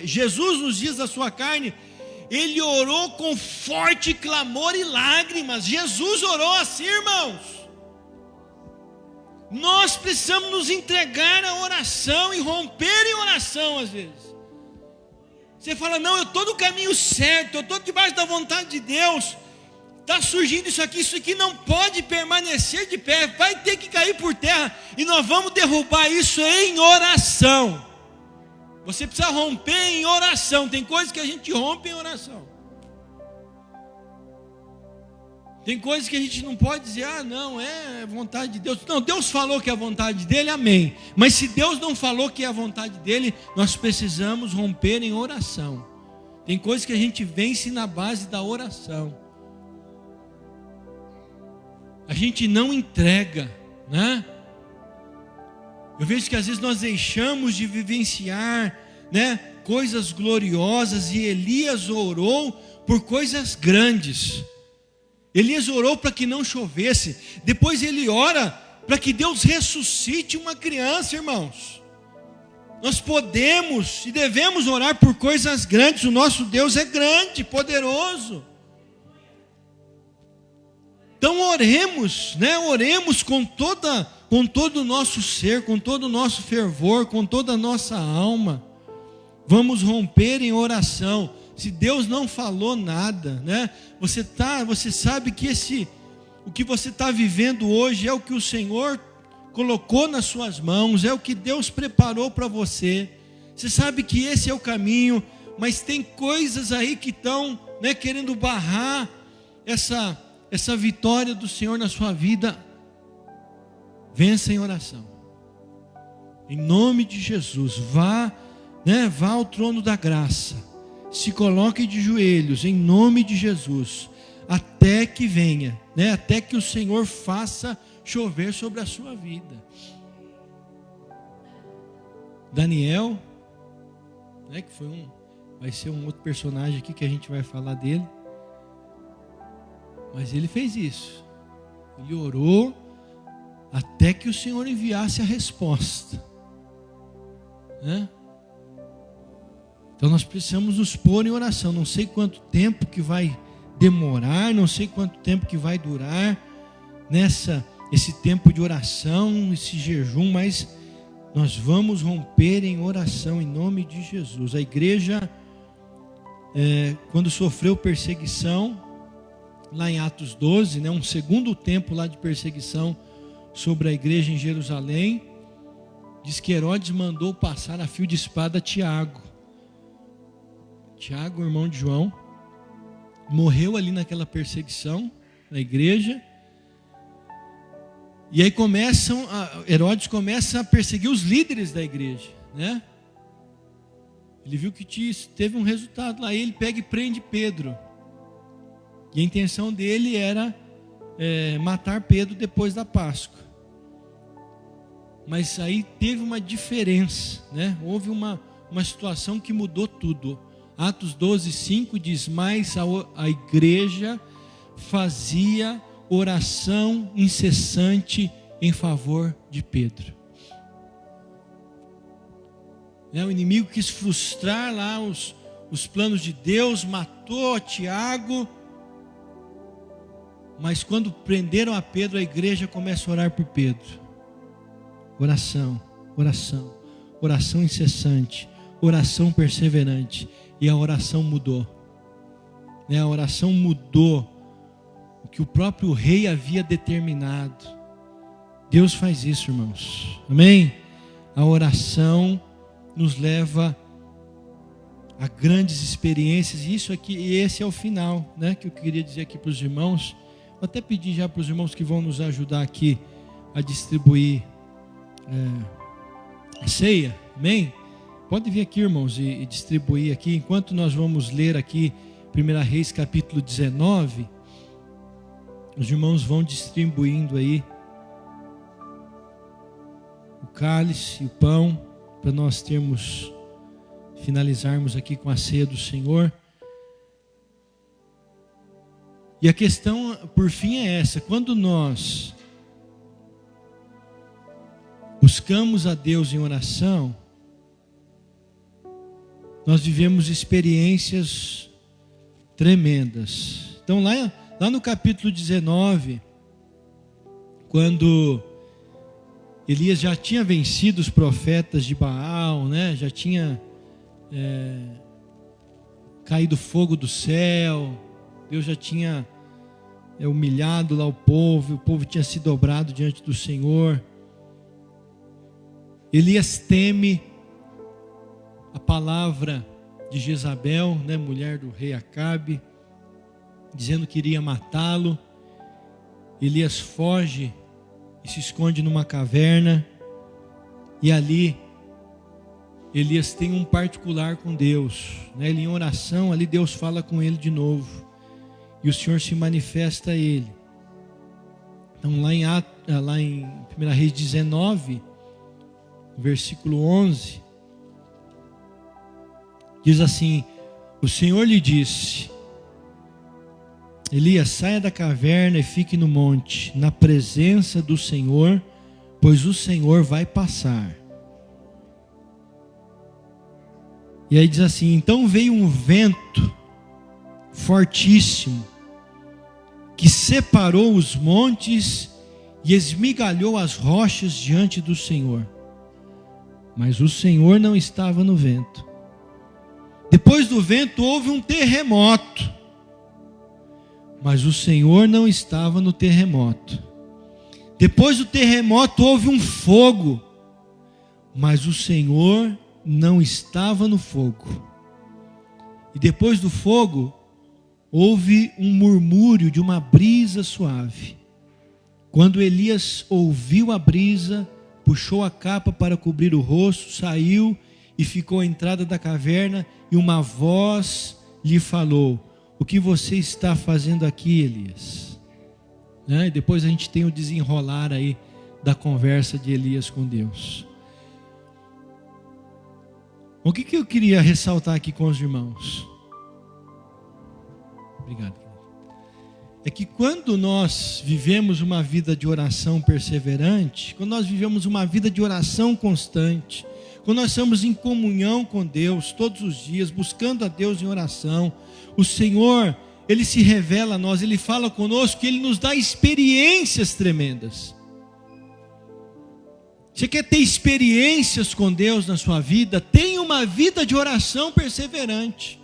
Jesus, nos dias da sua carne, ele orou com forte clamor e lágrimas. Jesus orou assim, irmãos. Nós precisamos nos entregar à oração e romper em oração às vezes. Você fala, não, eu estou no caminho certo, eu estou debaixo da vontade de Deus. Está surgindo isso aqui não pode permanecer de pé, vai ter que cair por terra, e nós vamos derrubar isso em oração. Você precisa romper em oração. Tem coisas que a gente rompe em oração. Tem coisas que a gente não pode dizer, não, é vontade de Deus. Não, Deus falou que é a vontade dele, amém. Mas se Deus não falou que é a vontade dele, nós precisamos romper em oração. Tem coisas que a gente vence na base da oração. A gente não entrega, né? Eu vejo que às vezes nós deixamos de vivenciar, né, coisas gloriosas, e Elias orou por coisas grandes. Elias orou para que não chovesse. Depois ele ora para que Deus ressuscite uma criança, irmãos. Nós podemos e devemos orar por coisas grandes. O nosso Deus é grande, poderoso. Então oremos, né? Oremos com todo o nosso ser, com todo o nosso fervor, com toda a nossa alma. Vamos romper em oração. Se Deus não falou nada, né? Você sabe que o que você está vivendo hoje é o que o Senhor colocou nas suas mãos, é o que Deus preparou para você. Você sabe que esse é o caminho, mas tem coisas aí que estão, né, querendo barrar essa vitória do Senhor na sua vida. Vença em oração. Em nome de Jesus, vá ao trono da graça. Se coloque de joelhos em nome de Jesus, até que venha, né? Até que o Senhor faça chover sobre a sua vida. Daniel, né, que vai ser um outro personagem aqui que a gente vai falar dele. Mas ele fez isso. Ele orou até que o Senhor enviasse a resposta, né? Então nós precisamos nos pôr em oração. Não sei quanto tempo que vai demorar, não sei quanto tempo que vai durar esse tempo de oração, esse jejum, mas nós vamos romper em oração em nome de Jesus. A igreja, quando sofreu perseguição, lá em Atos 12, né, um segundo tempo lá de perseguição sobre a igreja em Jerusalém, diz que Herodes mandou passar a fio de espada Tiago. Tiago, irmão de João, morreu ali naquela perseguição na igreja. E aí Herodes começa a perseguir os líderes da igreja, né? Ele viu que teve um resultado lá, ele pega e prende Pedro. E a intenção dele era matar Pedro depois da Páscoa. Mas aí teve uma diferença, né? Houve uma situação que mudou tudo. Atos 12:5 diz, mas a igreja fazia oração incessante em favor de Pedro. O inimigo quis frustrar lá os planos de Deus, matou Tiago, mas quando prenderam a Pedro, a igreja começa a orar por Pedro. Oração, oração, oração incessante, oração perseverante. E a oração mudou. A oração mudou o que o próprio rei havia determinado. Deus faz isso, irmãos. Amém? A oração nos leva a grandes experiências. E esse é o final, né, que eu queria dizer aqui para os irmãos. Vou até pedir já para os irmãos que vão nos ajudar aqui a distribuir a ceia. Amém? Pode vir aqui, irmãos, e distribuir aqui. Enquanto nós vamos ler aqui 1 Reis capítulo 19, os irmãos vão distribuindo aí o cálice e o pão, para nós finalizarmos aqui com a ceia do Senhor. E a questão, por fim, é essa: quando nós buscamos a Deus em oração, nós vivemos experiências tremendas. Então lá no capítulo 19, quando Elias já tinha vencido os profetas de Baal, né? Já tinha caído fogo do céu, Deus já tinha humilhado lá o povo tinha se dobrado diante do Senhor. Elias teme a palavra de Jezabel, né, mulher do rei Acabe, dizendo que iria matá-lo. Elias foge e se esconde numa caverna, e ali Elias tem um particular com Deus, né? Ele em oração, ali Deus fala com ele de novo, e o Senhor se manifesta a ele. Então lá em 1 Reis 19, versículo 11, diz assim: o Senhor lhe disse: Elias, saia da caverna e fique no monte, na presença do Senhor, pois o Senhor vai passar. E aí diz assim: então veio um vento fortíssimo, que separou os montes e esmigalhou as rochas diante do Senhor. Mas o Senhor não estava no vento. Depois do vento houve um terremoto, mas o Senhor não estava no terremoto. Depois do terremoto houve um fogo, mas o Senhor não estava no fogo. E depois do fogo houve um murmúrio de uma brisa suave. Quando Elias ouviu a brisa, puxou a capa para cobrir o rosto, saiu e ficou à entrada da caverna, e uma voz lhe falou: o que você está fazendo aqui, Elias? Né? E depois a gente tem o desenrolar aí da conversa de Elias com Deus. O que eu queria ressaltar aqui com os irmãos? Obrigado. É que quando nós vivemos uma vida de oração perseverante, quando nós vivemos uma vida de oração constante, quando nós estamos em comunhão com Deus todos os dias, buscando a Deus em oração, o Senhor, Ele se revela a nós, Ele fala conosco, Ele nos dá experiências tremendas. Você quer ter experiências com Deus na sua vida? Tenha uma vida de oração perseverante.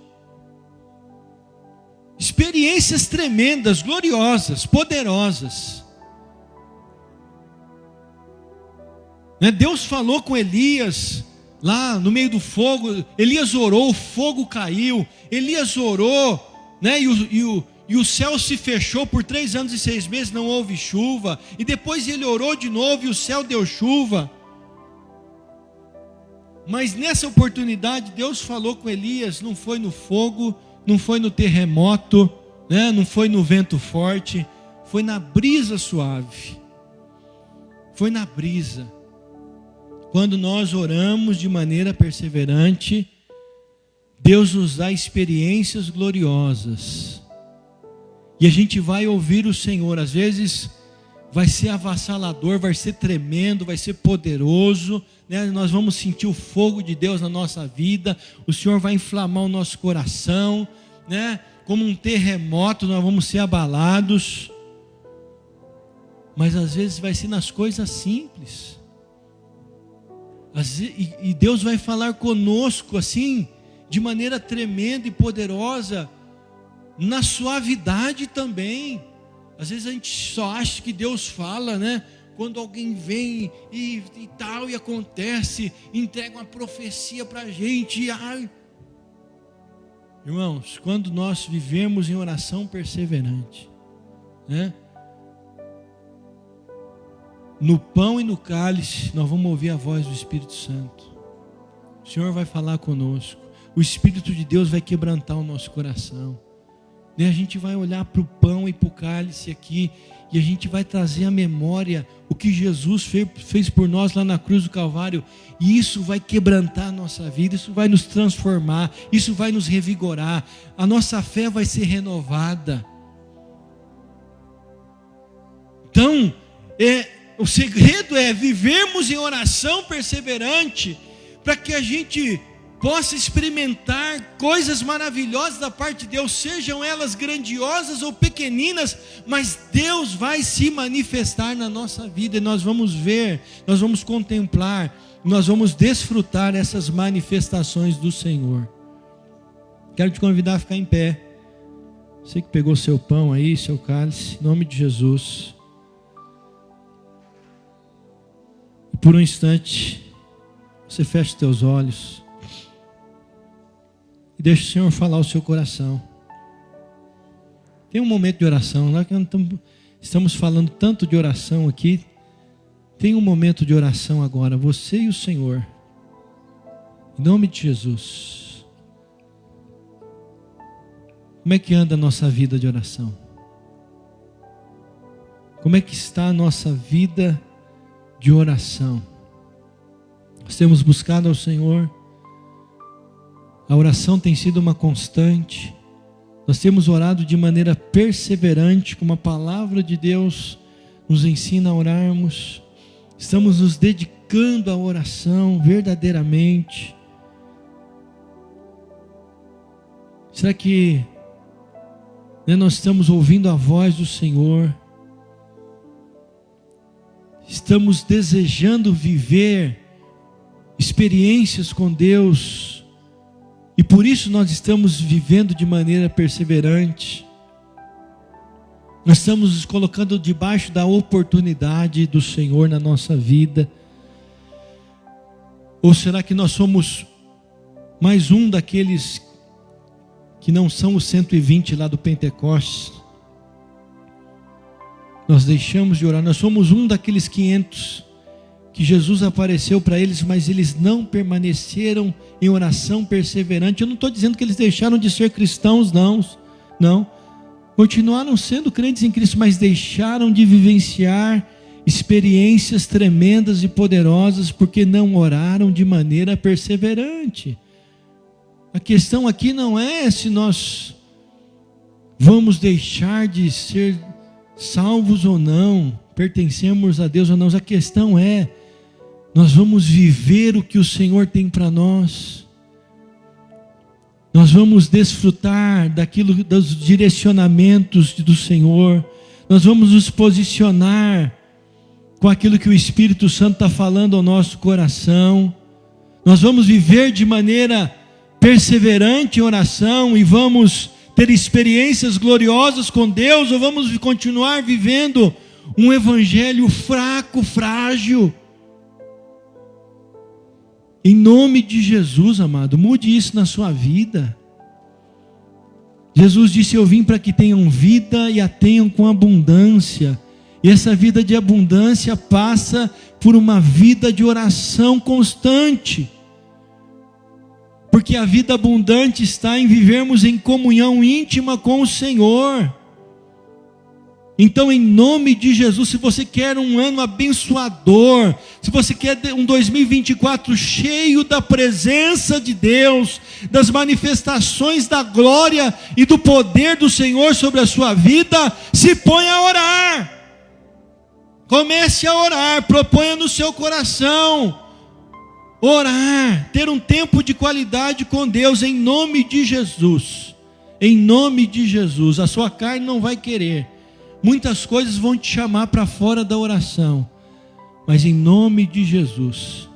Experiências tremendas, gloriosas, poderosas. Deus falou com Elias lá no meio do fogo. Elias orou, o fogo caiu. Elias orou, e o céu se fechou por 3 anos e 6 meses, não houve chuva. E depois ele orou de novo e o céu deu chuva. Mas nessa oportunidade Deus falou com Elias, não foi no fogo, não foi no terremoto, não foi no vento forte, foi na brisa suave. Foi na brisa. Quando nós oramos de maneira perseverante, Deus nos dá experiências gloriosas. E a gente vai ouvir o Senhor. Às vezes vai ser avassalador, vai ser tremendo, vai ser poderoso, nós vamos sentir o fogo de Deus na nossa vida. O Senhor vai inflamar o nosso coração, como um terremoto, nós vamos ser abalados. Mas às vezes vai ser nas coisas simples. E Deus vai falar conosco assim, de maneira tremenda e poderosa, na suavidade também. Às vezes a gente só acha que Deus fala, quando alguém vem e tal, e acontece, entrega uma profecia para a gente. Irmãos, quando nós vivemos em oração perseverante, no pão e no cálice, nós vamos ouvir a voz do Espírito Santo. O Senhor vai falar conosco. O Espírito de Deus vai quebrantar o nosso coração. A gente vai olhar para o pão e para o cálice aqui, e a gente vai trazer à memória o que Jesus fez por nós lá na cruz do Calvário, e isso vai quebrantar a nossa vida, isso vai nos transformar, isso vai nos revigorar, a nossa fé vai ser renovada. Então, O segredo é vivermos em oração perseverante, para que a gente possa experimentar coisas maravilhosas da parte de Deus, sejam elas grandiosas ou pequeninas, mas Deus vai se manifestar na nossa vida, e nós vamos ver, nós vamos contemplar, nós vamos desfrutar essas manifestações do Senhor. Quero te convidar a ficar em pé. Você que pegou seu pão aí, seu cálice, em nome de Jesus. E por um instante, você fecha os teus olhos e deixa o Senhor falar ao seu coração. Tem um momento de oração, lá que estamos falando tanto de oração aqui. Tem um momento de oração agora, você e o Senhor, em nome de Jesus. Como é que anda a nossa vida de oração? Como é que está a nossa vida de oração? Nós temos buscado ao Senhor, a oração tem sido uma constante, nós temos orado de maneira perseverante, como a palavra de Deus nos ensina a orarmos, estamos nos dedicando à oração verdadeiramente. Será que nós estamos ouvindo a voz do Senhor? Estamos desejando viver experiências com Deus, e por isso nós estamos vivendo de maneira perseverante. Nós estamos nos colocando debaixo da oportunidade do Senhor na nossa vida. Ou será que nós somos mais um daqueles que não são os 120 lá do Pentecostes? Nós deixamos de orar, nós somos um daqueles 500 que Jesus apareceu para eles, mas eles não permaneceram em oração perseverante. Eu não estou dizendo que eles deixaram de ser cristãos, não. Continuaram sendo crentes em Cristo, mas deixaram de vivenciar experiências tremendas e poderosas, porque não oraram de maneira perseverante. A questão aqui não é se nós vamos deixar de ser salvos ou não, pertencemos a Deus ou não. A questão é, nós vamos viver o que o Senhor tem para nós. Nós vamos desfrutar daquilo, dos direcionamentos do Senhor. Nós vamos nos posicionar com aquilo que o Espírito Santo está falando ao nosso coração. Nós vamos viver de maneira perseverante em oração e vamos ter experiências gloriosas com Deus, ou vamos continuar vivendo um evangelho fraco, frágil? Em nome de Jesus, amado, mude isso na sua vida. Jesus disse: eu vim para que tenham vida e a tenham com abundância. E essa vida de abundância passa por uma vida de oração constante. Porque a vida abundante está em vivermos em comunhão íntima com o Senhor. Então, em nome de Jesus, se você quer um ano abençoador, se você quer um 2024 cheio da presença de Deus, das manifestações da glória e do poder do Senhor sobre a sua vida, se ponha a orar. Comece a orar, proponha no seu coração orar, ter um tempo de qualidade com Deus, em nome de Jesus. Em nome de Jesus. A sua carne não vai querer, muitas coisas vão te chamar para fora da oração, mas em nome de Jesus,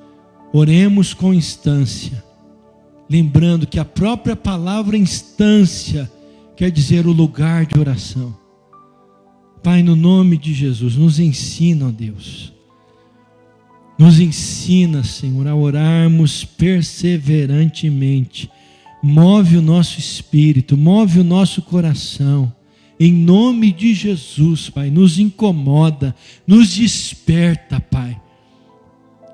oremos com instância, lembrando que a própria palavra instância quer dizer o lugar de oração. Pai, no nome de Jesus, nos ensina, ó Deus, nos ensina, Senhor, a orarmos perseverantemente. Move o nosso espírito, move o nosso coração, em nome de Jesus, Pai. Nos incomoda, nos desperta, Pai,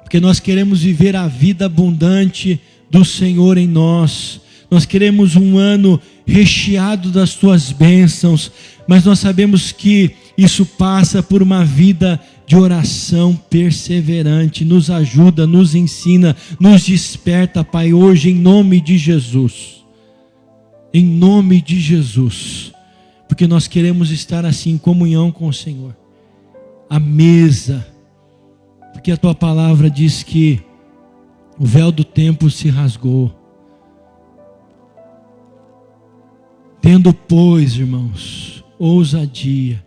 porque nós queremos viver a vida abundante do Senhor em nós. Nós queremos um ano recheado das tuas bênçãos, mas nós sabemos que isso passa por uma vida de oração perseverante. Nos ajuda, nos ensina, nos desperta, Pai, hoje, em nome de Jesus. Em nome de Jesus. Porque nós queremos estar assim em comunhão com o Senhor. À mesa, porque a tua palavra diz que o véu do templo se rasgou. Tendo, pois, irmãos, ousadia,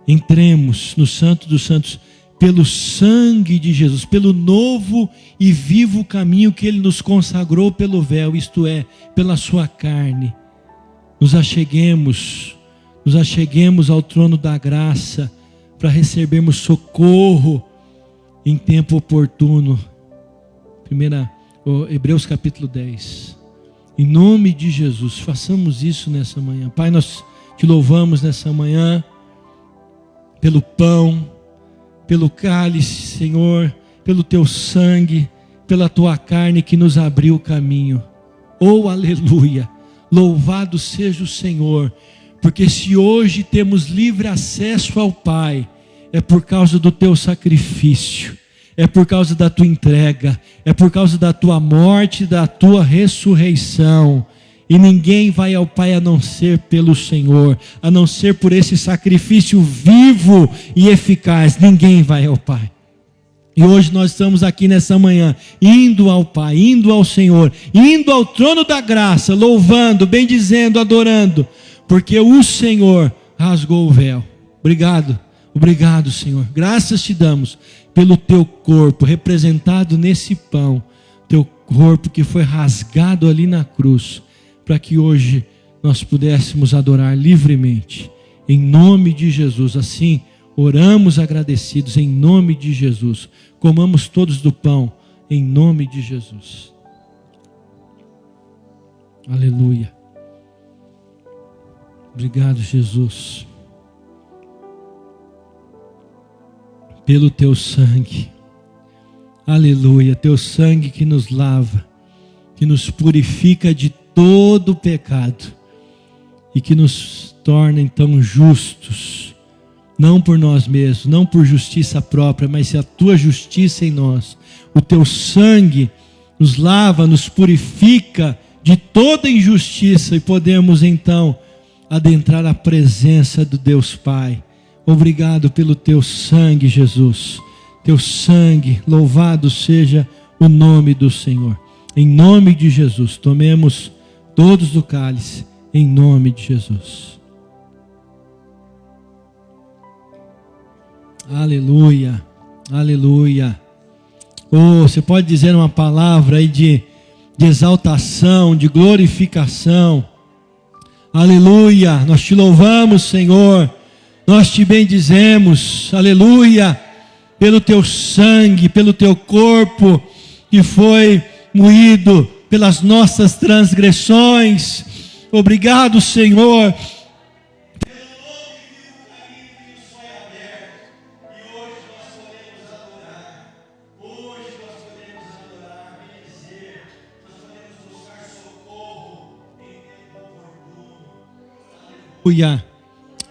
entremos no Santo dos Santos pelo sangue de Jesus, pelo novo e vivo caminho que Ele nos consagrou pelo véu, isto é, pela sua carne. Nos acheguemos ao trono da graça para recebermos socorro em tempo oportuno. Hebreus capítulo 10. Em nome de Jesus, façamos isso nessa manhã. Pai, nós te louvamos nessa manhã pelo pão, pelo cálice, Senhor, pelo teu sangue, pela tua carne que nos abriu o caminho. Oh, aleluia! Louvado seja o Senhor, porque se hoje temos livre acesso ao Pai, é por causa do teu sacrifício, é por causa da tua entrega, é por causa da tua morte, da tua ressurreição. E ninguém vai ao Pai a não ser pelo Senhor, a não ser por esse sacrifício vivo e eficaz. Ninguém vai ao Pai. E hoje nós estamos aqui nessa manhã, indo ao Pai, indo ao Senhor, indo ao trono da graça, louvando, bendizendo, adorando, porque o Senhor rasgou o véu. Obrigado, obrigado, Senhor. Graças te damos pelo teu corpo representado nesse pão, teu corpo que foi rasgado ali na cruz, para que hoje nós pudéssemos adorar livremente, em nome de Jesus. Assim, oramos agradecidos em nome de Jesus. Comamos todos do pão, em nome de Jesus. Aleluia. Obrigado, Jesus, pelo teu sangue. Aleluia, teu sangue que nos lava, que nos purifica de todo pecado e que nos torna então justos, não por nós mesmos, não por justiça própria, mas a tua justiça em nós. O teu sangue nos lava, nos purifica de toda injustiça e podemos então adentrar a presença do Deus Pai. Obrigado pelo teu sangue, Jesus. Teu sangue, louvado seja o nome do Senhor. Em nome de Jesus, tomemos todos do cálice, em nome de Jesus. Aleluia, aleluia. Oh, você pode dizer uma palavra aí de exaltação, de glorificação. Aleluia, nós te louvamos, Senhor, nós te bendizemos, aleluia, pelo teu sangue, pelo teu corpo, que foi moído pelas nossas transgressões. Obrigado, Senhor. Aleluia,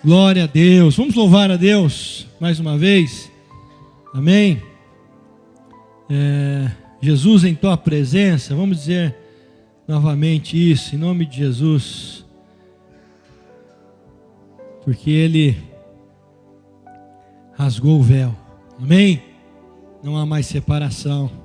glória a Deus. Vamos louvar a Deus mais uma vez, amém. Jesus em tua presença, vamos dizer novamente isso, em nome de Jesus, porque Ele rasgou o véu, amém. Não há mais separação.